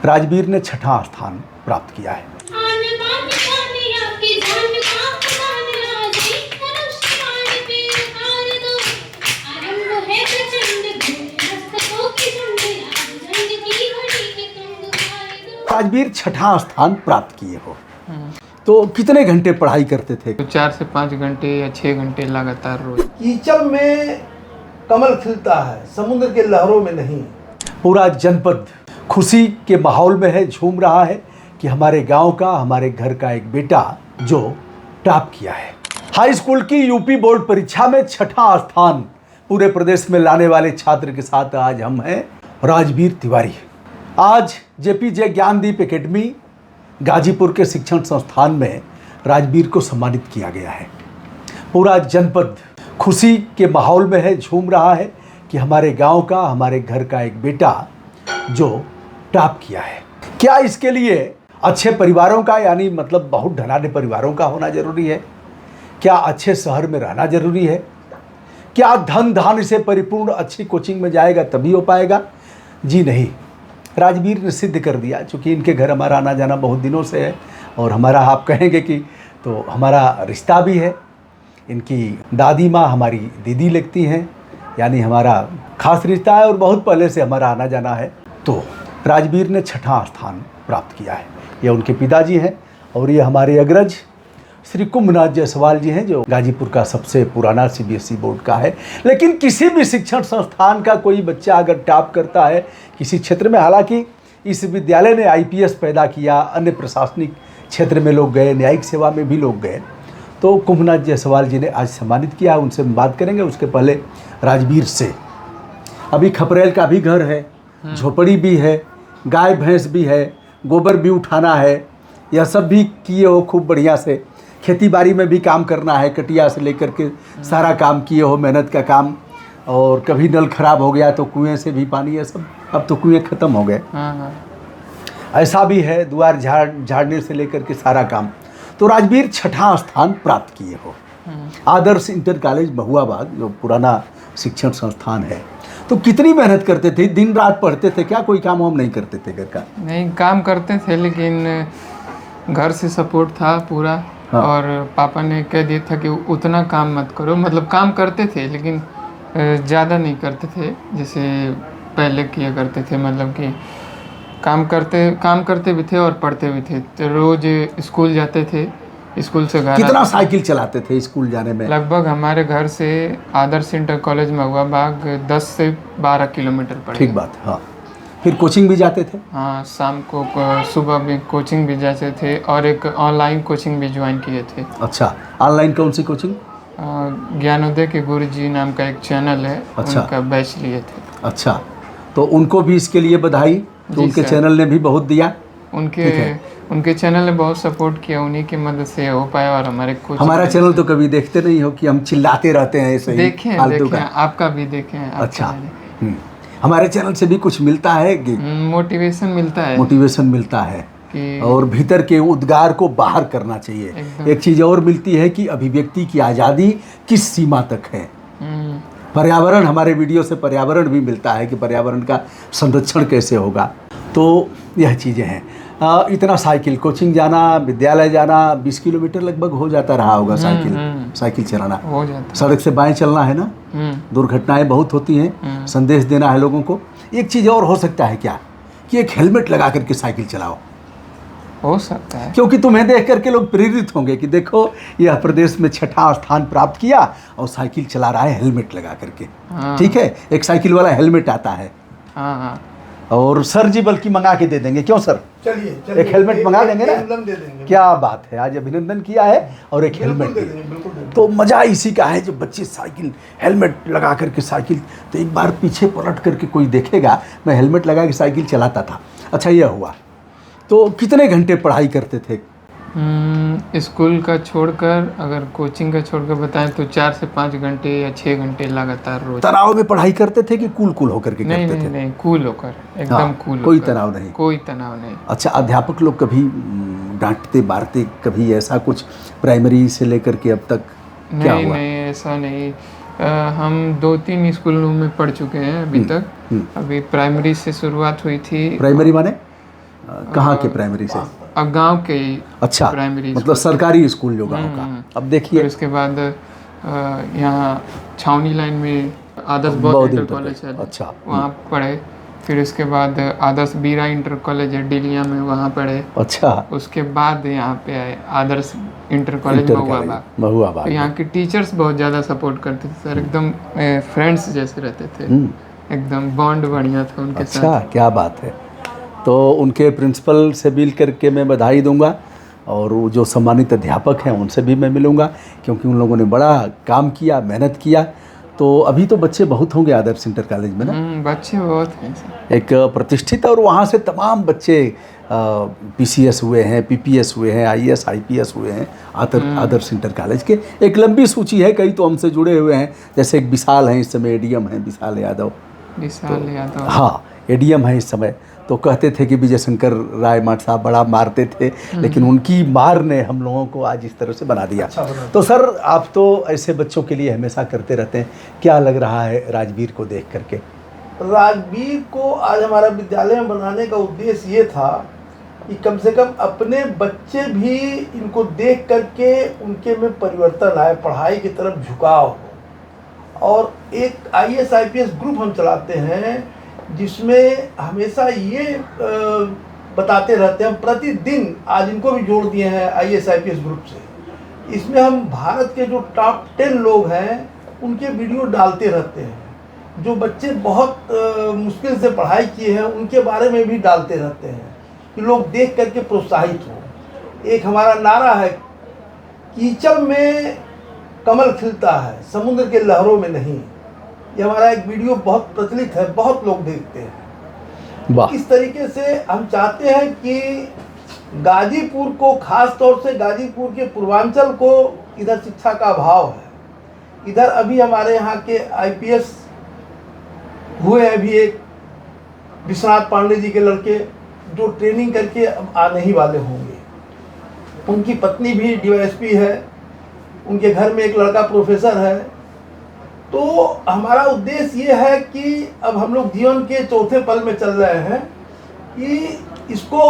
राजवीर ने छठा स्थान प्राप्त किया है। राजवीर छठा स्थान प्राप्त किए हो, तो कितने घंटे पढ़ाई करते थे? तो 4 से 5 घंटे या 6 घंटे लगातार रोज। कीचड़ में कमल खिलता है, समुद्र के लहरों में नहीं। पूरा जनपद खुशी के माहौल में है, झूम रहा है कि हमारे गांव का, हमारे घर का एक बेटा जो टॉप किया है। हाई स्कूल की यूपी बोर्ड परीक्षा में छठा स्थान पूरे प्रदेश में लाने वाले छात्र के साथ आज हम हैं राजवीर तिवारी। आज जेपीजे ज्ञानदीप एकेडमी गाजीपुर के शिक्षण संस्थान में राजवीर को सम्मानित किया गया है। पूरा जनपद खुशी के माहौल में है, झूम रहा है कि हमारे गांव का, हमारे घर का एक बेटा जो टॉप किया है। क्या इसके लिए अच्छे परिवारों का, यानी मतलब बहुत ढलाने परिवारों का होना जरूरी है? क्या अच्छे शहर में रहना जरूरी है? क्या धन धान से परिपूर्ण अच्छी कोचिंग में जाएगा तभी हो पाएगा? जी नहीं, राजवीर ने सिद्ध कर दिया। चूँकि इनके घर हमारा आना जाना बहुत दिनों से है और हमारा, आप कहेंगे कि तो हमारा रिश्ता भी है। इनकी दादी माँ हमारी दीदी लगती हैं, यानी हमारा खास रिश्ता है और बहुत पहले से हमारा आना जाना है। तो राजवीर ने छठा स्थान प्राप्त किया है। ये उनके पिताजी हैं और ये हमारे अग्रज श्री कुंभनाथ जायसवाल जी हैं, जो गाजीपुर का सबसे पुराना सीबीएसई बोर्ड का है। लेकिन किसी भी शिक्षण संस्थान का कोई बच्चा अगर टॉप करता है किसी क्षेत्र में, हालांकि इस विद्यालय ने आईपीएस पैदा किया, अन्य प्रशासनिक क्षेत्र में लोग गए, न्यायिक सेवा में भी लोग गए, तो कुंभनाथ जायसवाल जी ने आज सम्मानित किया। उनसे हम बात करेंगे। उसके पहले राजवीर से, अभी खपरेल का भी घर है, झोपड़ी भी है, गाय भैंस भी है, गोबर भी उठाना है, यह सब भी किए हो खूब बढ़िया से। खेती बाड़ी में भी काम करना है, कटिया से लेकर के सारा काम किए हो, मेहनत का काम। और कभी नल खराब हो गया तो कुएं से भी पानी, ये सब अब तो कुएं ख़त्म हो गए, ऐसा भी है। द्वार झाड़ने से लेकर के सारा काम। तो राजवीर छठा स्थान प्राप्त किए हो। आदर्श इंटर कॉलेज महुआबाग जो पुराना शिक्षण संस्थान है, तो कितनी मेहनत करते थे? दिन रात पढ़ते थे क्या? कोई काम हम नहीं करते थे घर का? नहीं, काम करते थे लेकिन घर से सपोर्ट था पूरा। हाँ। और पापा ने कह दिया था कि उतना काम मत करो, मतलब काम करते थे लेकिन ज़्यादा नहीं करते थे जैसे पहले किया करते थे। मतलब कि काम करते भी थे और पढ़ते भी थे। तो रोज़ स्कूल जाते थे, स्कूल से घर। कितना साइकिल चलाते थे स्कूल जाने में? लगभग हमारे घर से आदर्श इंटर कॉलेज महुआबाग 10 से 12 किलोमीटर पड़ेगा। ठीक बात। हाँ, फिर कोचिंग भी जाते थे? हाँ, शाम को सुबह भी कोचिंग भी जाते थे और एक ऑनलाइन कोचिंग भी ज्वाइन किए थे। अच्छा, ऑनलाइन कौन सी कोचिंग? ज्ञानोदय के गुरुजी नाम का एक चैनल है। अच्छा। उनका बैच लिए थे। अच्छा, तो उनको भी इसके लिए बधाई। तो उनके चैनल ने भी बहुत दिया। उनके चैनल ने बहुत सपोर्ट किया, उन्हीं की मदद से हो पाया। और हमारा चैनल तो कभी देखते नहीं हो कि हम चिल्लाते रहते हैं ऐसे ही? देखें, आपका भी देखें। अच्छा, हमारे चैनल से भी कुछ मिलता है? मोटिवेशन मिलता है और भीतर के उद्गार को बाहर करना चाहिए। एक चीज़ और मिलती है कि अभिव्यक्ति की आज़ादी किस सीमा तक है। पर्यावरण, हमारे वीडियो से पर्यावरण भी मिलता है कि पर्यावरण का संरक्षण कैसे होगा। तो यह चीज़ें हैं। इतना साइकिल, कोचिंग जाना, विद्यालय जाना, 20 किलोमीटर लगभग हो जाता रहा होगा साइकिल चलाना। हो जाता। सड़क से बाएं चलना है ना, दुर्घटनाएं बहुत होती हैं। संदेश देना है लोगों को। एक चीज़ और हो सकता है क्या कि एक हेलमेट लगा करके साइकिल चलाओ? हो सकता है, क्योंकि तुम्हें देख करके लोग प्रेरित होंगे कि देखो यह प्रदेश में छठा स्थान प्राप्त किया और साइकिल चला रहा है हेलमेट लगा करके। ठीक है, एक साइकिल वाला हेलमेट आता है। हाँ। और सर जी बल्कि मंगा के दे देंगे, क्यों सर? चलिए एक हेलमेट मंगा देंगे ना? दे देंगे। क्या बात है, आज अभिनंदन किया है और एक हेलमेट दे देंगे। तो मज़ा इसी का है, जो बच्चे साइकिल हेलमेट लगा करके साइकिल, तो एक बार पीछे पलट करके कोई देखेगा मैं हेलमेट लगा के साइकिल चलाता था। अच्छा, यह हुआ। तो कितने घंटे पढ़ाई करते थे? स्कूल का छोड़कर, अगर कोचिंग का छोड़कर बताएं तो 4 से 5 घंटे या 6 घंटे लगातार रोज। तनाव में पढ़ाई करते थे कि कूल होकर के करते थे? नहीं, कूल होकर, एकदम कूल। कोई तनाव नहीं? कोई तनाव नहीं। अच्छा, अध्यापक लोग कभी डांटते बारते, कभी ऐसा कुछ प्राइमरी से लेकर के अब तक क्या हुआ? नहीं, ऐसा नहीं। हम 2-3 स्कूलों में पढ़ चुके हैं अभी तक। अभी प्राइमरी से शुरुआत हुई थी। प्राइमरी माने? कहाँ के प्राइमरी से? गांव के ही अच्छा, प्राइमरी मतलब सरकारी स्कूल जो गाँव का। अब देखिए फिर उसके बाद यहाँ छावनी लाइन में आदर्श बौद्ध बौद्ध इंटर इंटर कॉलेज है, अच्छा, वहाँ पढ़े। फिर उसके बाद आदर्श बीरा इंटर कॉलेज है डिलिया में, वहाँ पढ़े। अच्छा, उसके बाद यहाँ पे आए आदर्श इंटर कॉलेज महुआबाग। महुआबाग तो यहाँ के टीचर्स बहुत ज़्यादा सपोर्ट करते थे सर, एकदम फ्रेंड्स जैसे रहते थे, एकदम बॉन्ड बढ़िया था उनके साथ। अच्छा, क्या बात है। तो उनके प्रिंसिपल से मिल करके मैं बधाई दूंगा, और वो जो सम्मानित अध्यापक हैं उनसे भी मैं मिलूंगा, क्योंकि उन लोगों ने बड़ा काम किया, मेहनत किया। तो अभी तो बच्चे बहुत होंगे आदर्श इंटर कॉलेज में ना? बच्चे बहुत हैं सर, एक प्रतिष्ठित, और वहाँ से तमाम बच्चे पीसीएस हुए हैं, पीपीएस हुए हैं, आईएएस आईपीएस हुए हैं आदर्श इंटर कॉलेज के। एक लंबी सूची है, कई तो हमसे जुड़े हुए हैं, जैसे एक विशाल हैं इस समय, एडीएम हैं विशाल यादव। हाँ, एडीएम है इस समय। तो कहते थे कि विजय शंकर राय मठ साहब बड़ा मारते थे, लेकिन उनकी मार ने हम लोगों को आज इस तरह से बना दिया। तो सर, आप तो ऐसे बच्चों के लिए हमेशा करते रहते हैं, क्या लग रहा है राजवीर को देख करके? राजवीर को आज हमारा विद्यालय में बनाने का उद्देश्य ये था कि कम से कम अपने बच्चे भी इनको देख करके उनके में परिवर्तन आए, पढ़ाई की तरफ झुकाव हो। और एक आईएएस आईपीएस ग्रुप हम चलाते हैं, जिसमें हमेशा ये बताते रहते हैं, प्रतिदिन आज इनको भी जोड़ दिए हैं आईएएस आईपीएस ग्रुप से। इसमें हम भारत के जो टॉप 10 लोग हैं उनके वीडियो डालते रहते हैं, जो बच्चे बहुत मुश्किल से पढ़ाई किए हैं उनके बारे में भी डालते रहते हैं, कि लोग देख करके प्रोत्साहित हों। एक हमारा नारा है, कीचड़ में कमल खिलता है, समुद्र के लहरों में नहीं। ये हमारा एक वीडियो बहुत प्रचलित है, बहुत लोग देखते हैं। इस तरीके से हम चाहते हैं कि गाजीपुर को, खास तौर से गाजीपुर के पूर्वांचल को, इधर शिक्षा का अभाव है। इधर अभी हमारे यहाँ के आईपीएस हुए हैं, अभी एक विश्वनाथ पांडे जी के लड़के, जो ट्रेनिंग करके अब आने ही वाले होंगे। उनकी पत्नी भी डीवाईएसपी है, उनके घर में एक लड़का प्रोफेसर है। तो हमारा उद्देश्य ये है कि अब हम लोग जीवन के चौथे पल में चल रहे हैं कि इसको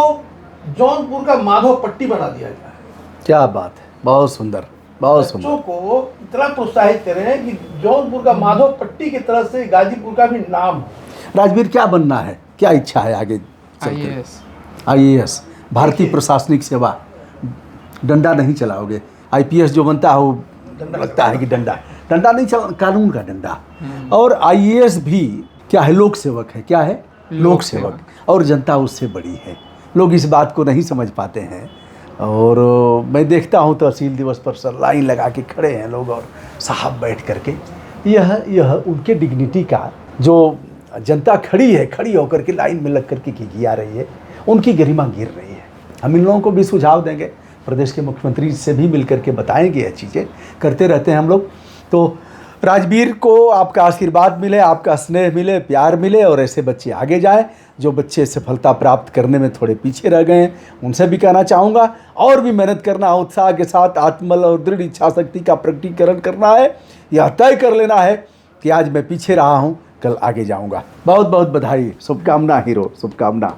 जौनपुर का माधव पट्टी बना दिया जाए। क्या बात है, बहुत सुंदर, बहुत सुंदर। बच्चों को इतना प्रोत्साहित करें कि जौनपुर का माधव पट्टी की तरह से गाजीपुर का भी नाम हो। राजवीर, क्या बनना है, क्या इच्छा है आगे चलकर? आईएएस, भारतीय प्रशासनिक सेवा। डंडा नहीं चलाओगे? आईपीएस जो बनता है वो लगता है कि डंडा नहीं चला, कानून का डंडा। और आईएएस भी क्या है? लोक सेवक है। क्या है? लोक सेवक। और जनता उससे बड़ी है। लोग इस बात को नहीं समझ पाते हैं। और मैं देखता हूँ तहसील दिवस पर सर लाइन लगा के खड़े हैं लोग, और साहब बैठ करके, यह उनके डिग्निटी का, जो जनता खड़ी है, खड़ी होकर के लाइन में लग करके घिघिया रही है, उनकी गरिमा गिर रही है। हम इन लोगों को भी सुझाव देंगे, प्रदेश के मुख्यमंत्री से भी मिल करके बताएंगे, ये चीज़ें करते रहते हैं हम लोग। तो राजवीर को आपका आशीर्वाद मिले, आपका स्नेह मिले, प्यार मिले, और ऐसे बच्चे आगे जाएं। जो बच्चे सफलता प्राप्त करने में थोड़े पीछे रह गए हैं, उनसे भी कहना चाहूँगा, और भी मेहनत करना, उत्साह के साथ आत्मबल और दृढ़ इच्छा शक्ति का प्रकटीकरण करना है। यह तय कर लेना है कि आज मैं पीछे रहा हूँ, कल आगे जाऊँगा। बहुत बहुत बधाई, शुभकामना हीरो, शुभकामना।